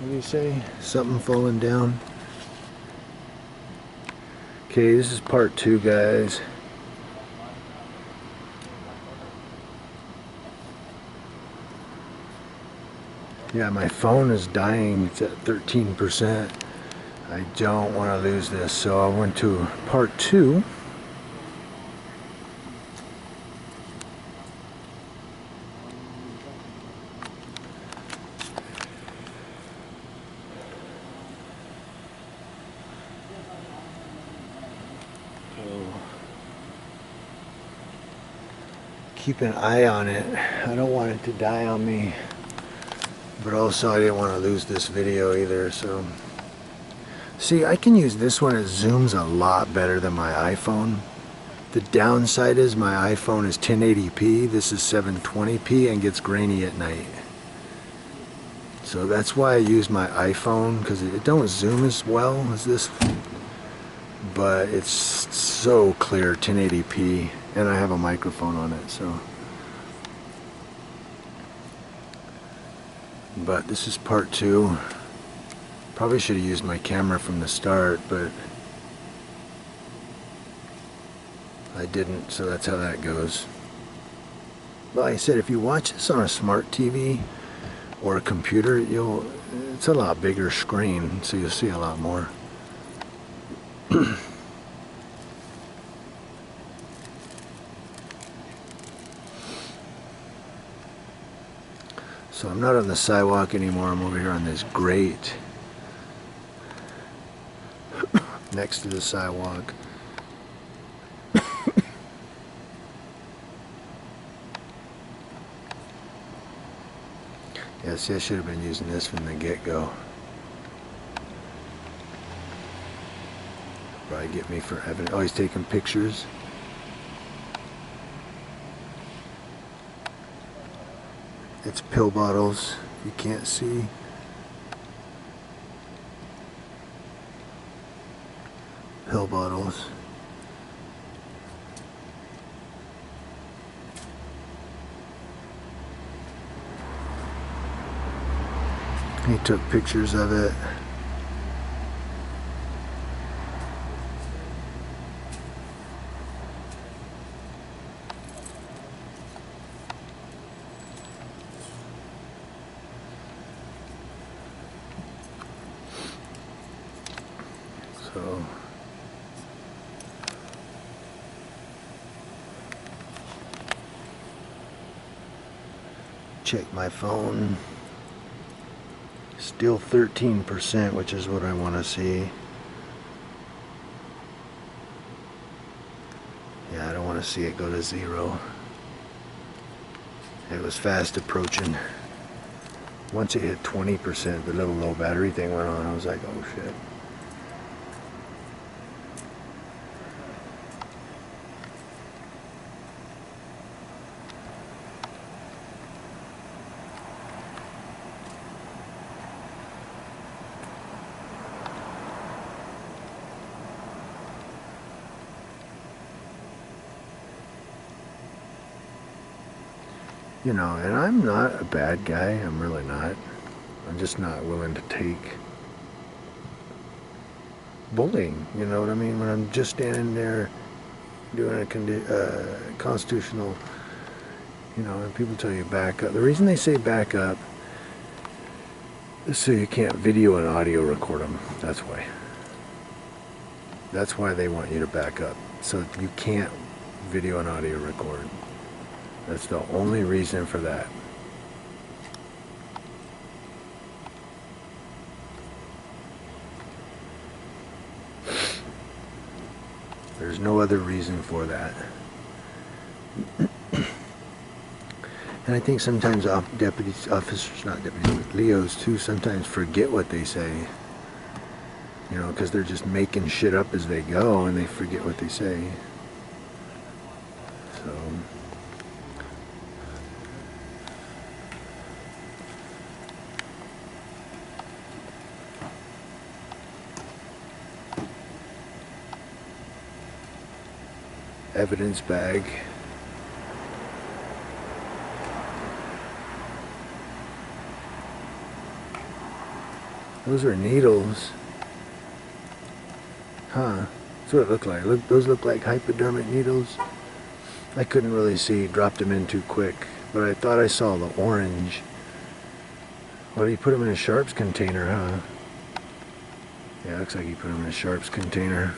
What do you say? Something falling down. Okay, this is part 2, guys. Yeah, my phone is dying. It's at 13%. I don't want to lose this, so I went to part 2. Keep an eye on it. I don't want it to die on me, but also I didn't want to lose this video either. So see, I can use this one. It zooms a lot better than my iPhone. The downside is my iPhone is 1080p, this is 720p, and gets grainy at night. So that's why I use my iPhone, because it don't zoom as well as this, but it's so clear, 1080p. And I have a microphone on it, so. But this is part 2. Probably should have used my camera from the start, but I didn't, so that's how that goes. But like I said, if you watch this on a smart TV or a computer, it's a lot bigger screen, so you'll see a lot more. So I'm not on the sidewalk anymore, I'm over here on this grate next to the sidewalk. Yeah, see, I should have been using this from the get-go. Probably get me for evidence. Oh, he's taking pictures. It's pill bottles, you can't see. Pill bottles. He took pictures of it. So check my phone. Still 13%, which is what I want to see. Yeah, I don't want to see it go to 0. It was fast approaching. Once it hit 20%, the little low battery thing went on. I was like, oh shit. You know, and I'm not a bad guy, I'm really not. I'm just not willing to take bullying, you know what I mean? When I'm just standing there doing a constitutional, you know, and people tell you back up. The reason they say back up is so you can't video and audio record them. That's why. That's why they want you to back up. So you can't video and audio record. That's the only reason for that. There's no other reason for that. And I think sometimes officers, not deputies, but Leos too, sometimes forget what they say. You know, because they're just making shit up as they go and they forget what they say. So evidence bag. Those are needles. Huh. That's what it looked like. Look, those look like hypodermic needles. I couldn't really see. Dropped them in too quick. But I thought I saw the orange. Well, he put them in a sharps container, huh? Yeah, looks like he put them in a sharps container.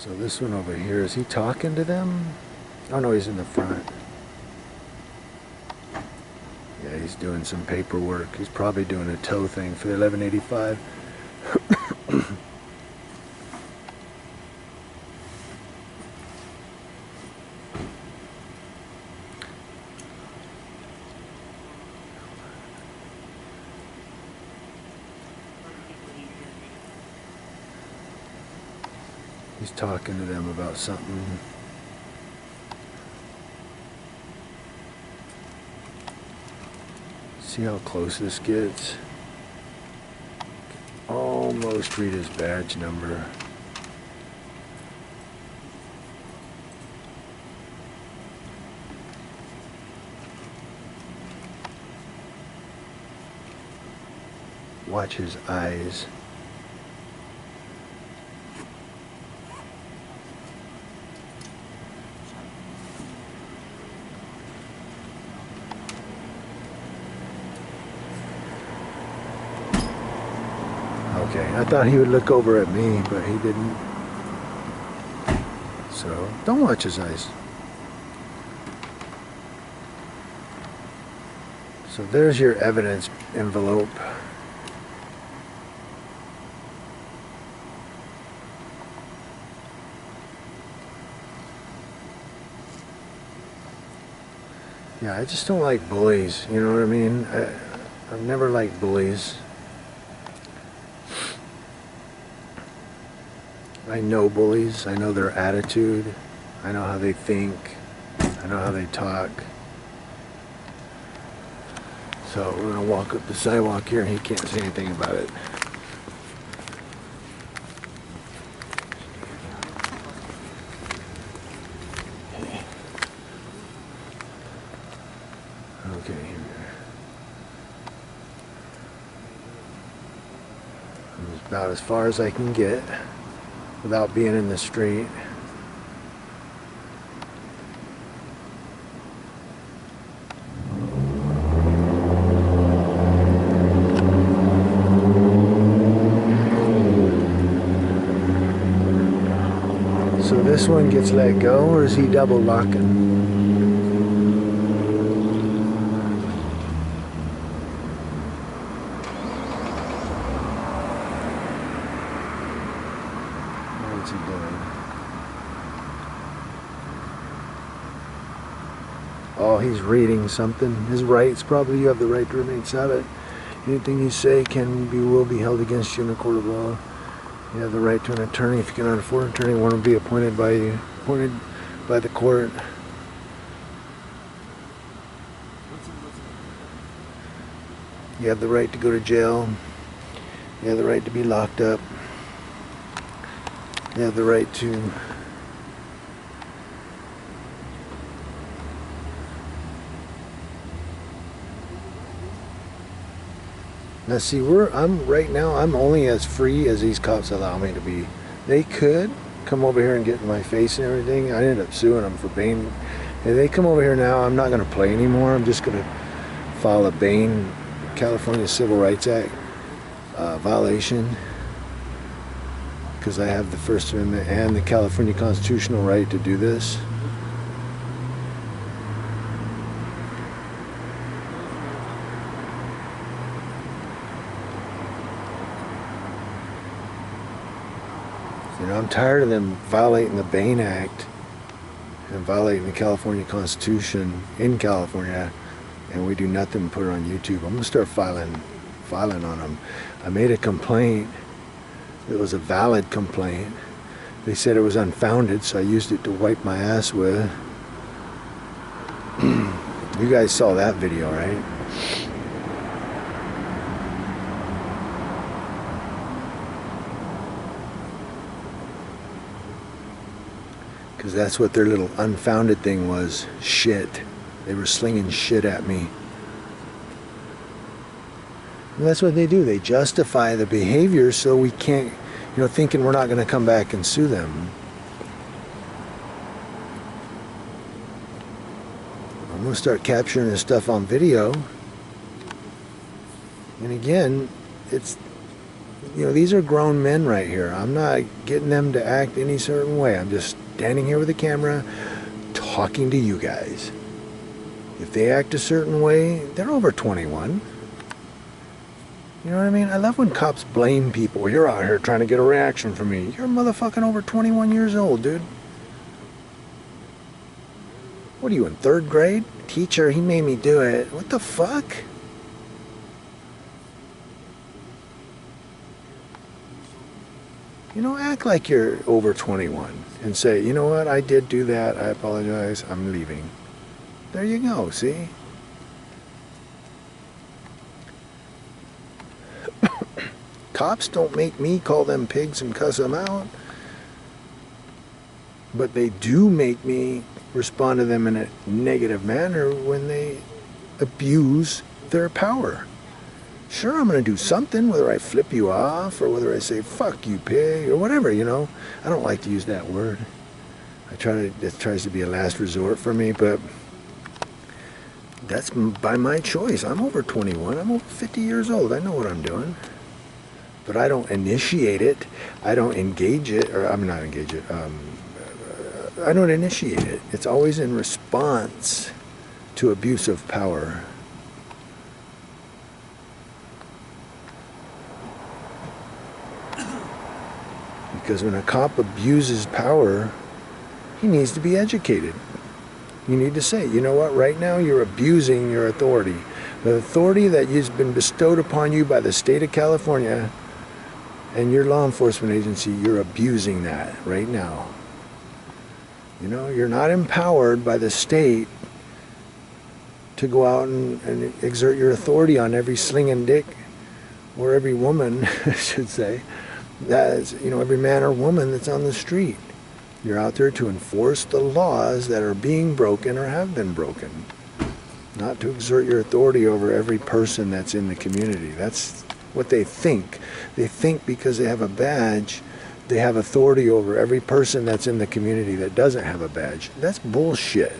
So this one over here, is he talking to them? Oh no, he's in the front. Yeah, he's doing some paperwork. He's probably doing a tow thing for the 1185. He's talking to them about something. See how close this gets? Almost read his badge number. Watch his eyes. Okay, I thought he would look over at me, but he didn't. So, don't watch his eyes. So there's your evidence envelope. Yeah, I just don't like bullies, you know what I mean? I've never liked bullies. I know bullies, I know their attitude, I know how they think, I know how they talk. So we're gonna walk up the sidewalk here and he can't say anything about it. Okay. It's about as far as I can get without being in the street. So this one gets let go, or is he double locking? What's he doing? Oh, he's reading something. His rights, probably. You have the right to remain silent. Anything you say will be held against you in a court of law. You have the right to an attorney. If you cannot afford an attorney, one will be appointed by the court. You have the right to go to jail. You have the right to be locked up. You have the right to now see, I'm only as free as these cops allow me to be. They could come over here and get in my face and everything. I ended up suing them for Bain. If they come over here now, I'm not going to play anymore. I'm just going to file a Bain, California Civil Rights Act violation, because I have the First Amendment and the California constitutional right to do this. You know, I'm tired of them violating the Bain Act and violating the California Constitution in California, and we do nothing but put it on YouTube. I'm gonna start filing on them. I made a complaint. It was a valid complaint. They said it was unfounded, so I used it to wipe my ass with. You guys saw that video, right? Because that's what their little unfounded thing was. Shit. They were slinging shit at me. And that's what they do. They justify the behavior so we can't, thinking we're not going to come back and sue them. I'm going to start capturing this stuff on video. And again, it's, these are grown men right here. I'm not getting them to act any certain way. I'm just standing here with a camera talking to you guys. If they act a certain way, they're over 21. You know what I mean? I love when cops blame people. You're out here trying to get a reaction from me. You're motherfucking over 21 years old, dude. What are you, in 3rd grade? Teacher, he made me do it. What the fuck? Act like you're over 21 and say, you know what, I did do that. I apologize. I'm leaving. There you go, see? Cops don't make me call them pigs and cuss them out. But they do make me respond to them in a negative manner when they abuse their power. Sure, I'm going to do something, whether I flip you off or whether I say, fuck you, pig, or whatever, I don't like to use that word. It tries to be a last resort for me, but that's by my choice. I'm over 21. I'm over 50 years old. I know what I'm doing. But I don't initiate it. I don't engage it, or I'm not engage it. I don't initiate it. It's always in response to abuse of power. Because when a cop abuses power, he needs to be educated. You need to say, you know what, right now you're abusing your authority. The authority that has been bestowed upon you by the state of California and your law enforcement agency, you're abusing that right now. You're not empowered by the state to go out and exert your authority on every slinging dick, or every woman, I should say, that's, every man or woman that's on the street. You're out there to enforce the laws that are being broken or have been broken. Not to exert your authority over every person that's in the community. That's what they think. They think because they have a badge, they have authority over every person that's in the community that doesn't have a badge. That's bullshit.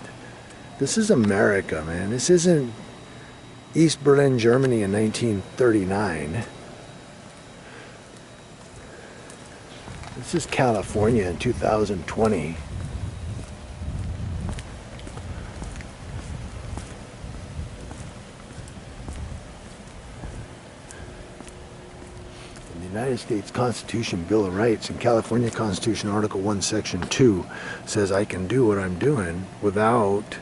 This is America, man. This isn't East Berlin, Germany in 1939. This is California in 2020. In the United States Constitution, Bill of Rights, and California Constitution, Article 1, Section 2 says I can do what I'm doing without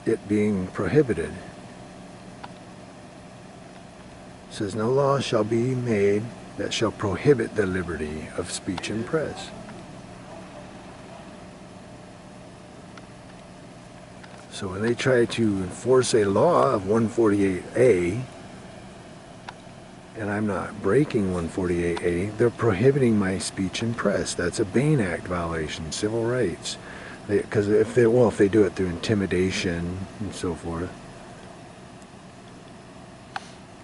it being prohibited. Says no law shall be made that shall prohibit the liberty of speech and press. So when they try to enforce a law of 148A, and I'm not breaking 148A, they're prohibiting my speech and press. That's a Bain Act violation, civil rights. Because if they do it through intimidation and so forth.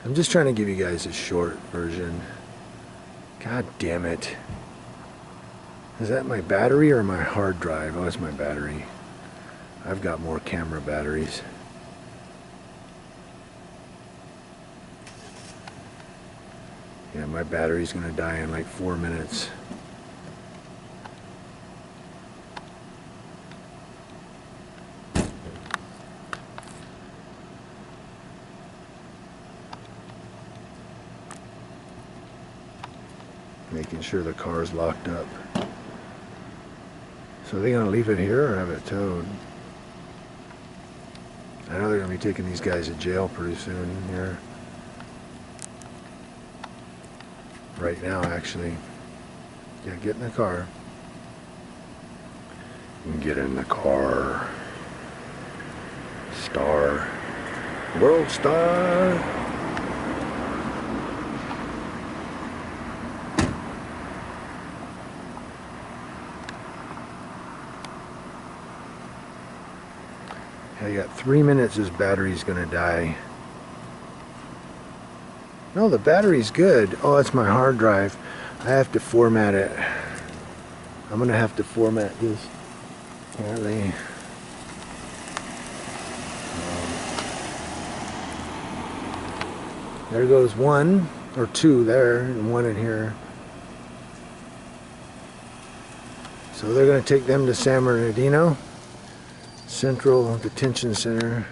I'm just trying to give you guys a short version. God damn it. Is that my battery or my hard drive? Oh, it's my battery. I've got more camera batteries. Yeah, my battery's gonna die in like 4 minutes. Making sure the car's locked up. So are they gonna leave it here or have it towed? I know they're gonna be taking these guys to jail pretty soon here. Right now, actually. Yeah, get in the car. Get in the car. Star. World star. I got 3 minutes, this battery's gonna die. No, the battery's good. Oh, it's my hard drive. I have to format it. I'm gonna have to format this. Apparently. There goes one, or two there, and one in here. So they're gonna take them to San Bernardino Central Detention Center.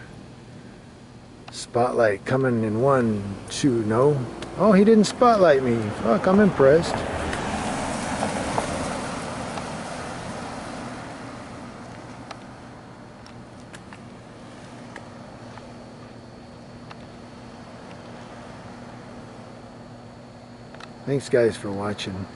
Spotlight coming in 1, 2, no. Oh, he didn't spotlight me. Fuck, I'm impressed. Thanks guys for watching.